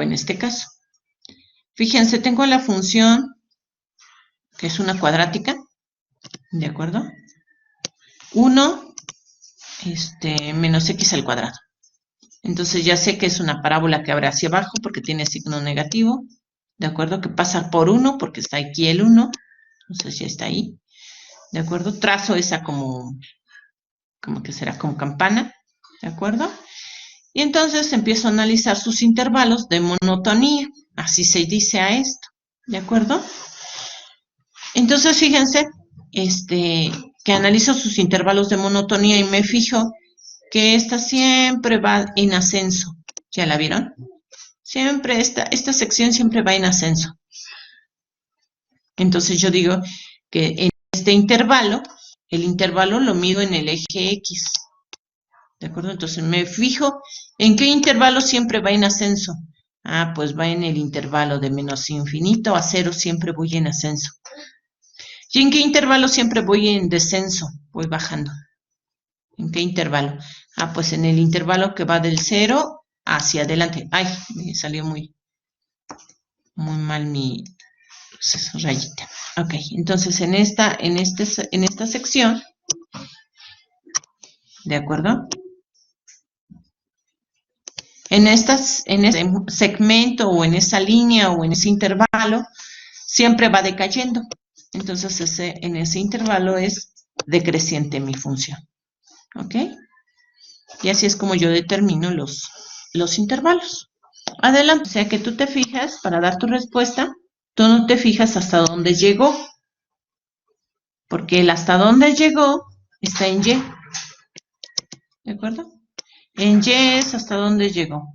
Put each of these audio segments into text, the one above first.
pongo en este caso. Fíjense, tengo la función que es una cuadrática, ¿de acuerdo? 1 menos x al cuadrado. Entonces ya sé que es una parábola que abre hacia abajo porque tiene signo negativo, ¿de acuerdo? Que pasa por 1 porque está aquí el 1, entonces ya está ahí, ¿de acuerdo? Trazo esa como que será como campana, ¿de acuerdo? Y entonces empiezo a analizar sus intervalos de monotonía, así se dice a esto, ¿de acuerdo? Entonces fíjense, que analizo sus intervalos de monotonía y me fijo que esta siempre va en ascenso. ¿Ya la vieron? Siempre esta sección siempre va en ascenso. Entonces yo digo que en este intervalo, el intervalo lo mido en el eje X. ¿De acuerdo? Entonces me fijo en qué intervalo siempre va en ascenso. Ah, pues va en el intervalo de menos infinito a 0, siempre voy en ascenso. ¿Y en qué intervalo siempre voy en descenso? Voy bajando. ¿En qué intervalo? Ah, pues en el intervalo que va del 0 hacia adelante. Ay, me salió muy mal mi rayita. Ok, entonces en esta sección, ¿de acuerdo? En ese segmento o en esa línea o en ese intervalo, siempre va decayendo. Entonces en ese intervalo es decreciente mi función. ¿Ok? Y así es como yo determino los intervalos. Adelante. O sea que tú te fijas, para dar tu respuesta, tú no te fijas hasta dónde llegó. Porque el hasta dónde llegó está en Y. ¿De acuerdo? En Y es hasta dónde llegó.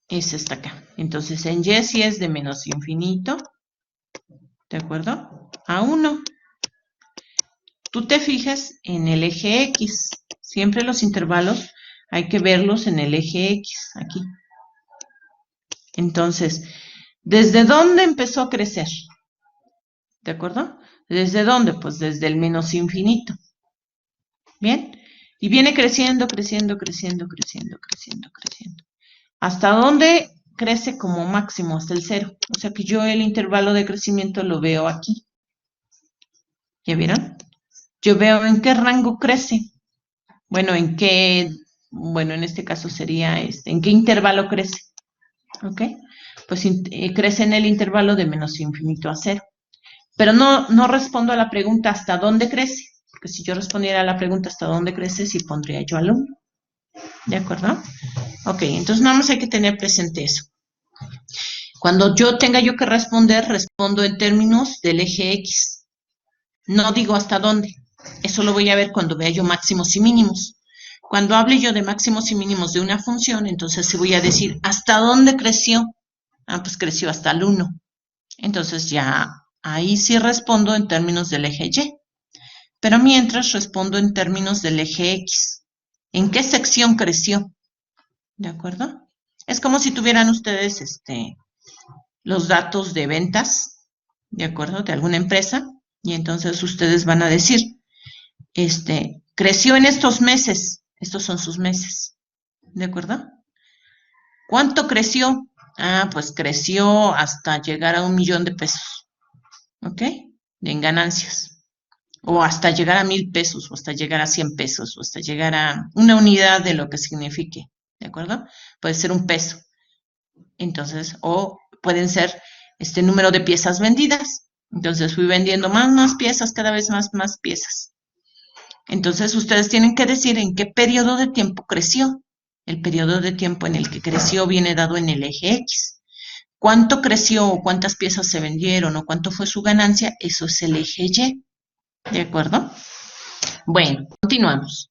Es esta acá. Entonces en Y sí es de menos infinito. ¿De acuerdo? A 1. Tú te fijas en el eje X. Siempre los intervalos hay que verlos en el eje X, aquí. Entonces, ¿desde dónde empezó a crecer? ¿De acuerdo? ¿Desde dónde? Pues desde el menos infinito. ¿Bien? Y viene creciendo, creciendo, creciendo, creciendo, creciendo, creciendo. ¿Hasta dónde crece como máximo? Hasta el 0. O sea que yo el intervalo de crecimiento lo veo aquí. ¿Ya vieron? Yo veo en qué rango crece. Bueno, en este caso sería ¿en qué intervalo crece? ¿Ok? Pues crece en el intervalo de menos infinito a 0. Pero no respondo a la pregunta ¿hasta dónde crece? Porque si yo respondiera a la pregunta ¿hasta dónde crece? Sí pondría yo al 1. ¿De acuerdo? Ok, entonces nada más hay que tener presente eso. Cuando yo tenga que responder, respondo en términos del eje X. No digo hasta dónde. Eso lo voy a ver cuando vea yo máximos y mínimos. Cuando hable yo de máximos y mínimos de una función, entonces sí voy a decir ¿hasta dónde creció? Ah, pues creció hasta el 1. Entonces ya ahí sí respondo en términos del eje Y. Pero mientras respondo en términos del eje X. ¿En qué sección creció? ¿De acuerdo? Es como si tuvieran ustedes los datos de ventas, ¿de acuerdo? De alguna empresa. Y entonces ustedes van a decir, creció en estos meses. Estos son sus meses. ¿De acuerdo? ¿Cuánto creció? Ah, pues creció hasta llegar a 1,000,000 de pesos. ¿Ok? En ganancias. O hasta llegar a 1,000 pesos, o hasta llegar a 100 pesos, o hasta llegar a una unidad de lo que signifique. ¿De acuerdo? Puede ser un peso. Entonces, o pueden ser número de piezas vendidas. Entonces fui vendiendo más piezas, cada vez más piezas. Entonces ustedes tienen que decir en qué periodo de tiempo creció. El periodo de tiempo en el que creció viene dado en el eje X. ¿Cuánto creció o cuántas piezas se vendieron o cuánto fue su ganancia? Eso es el eje Y. ¿De acuerdo? Bueno, continuamos.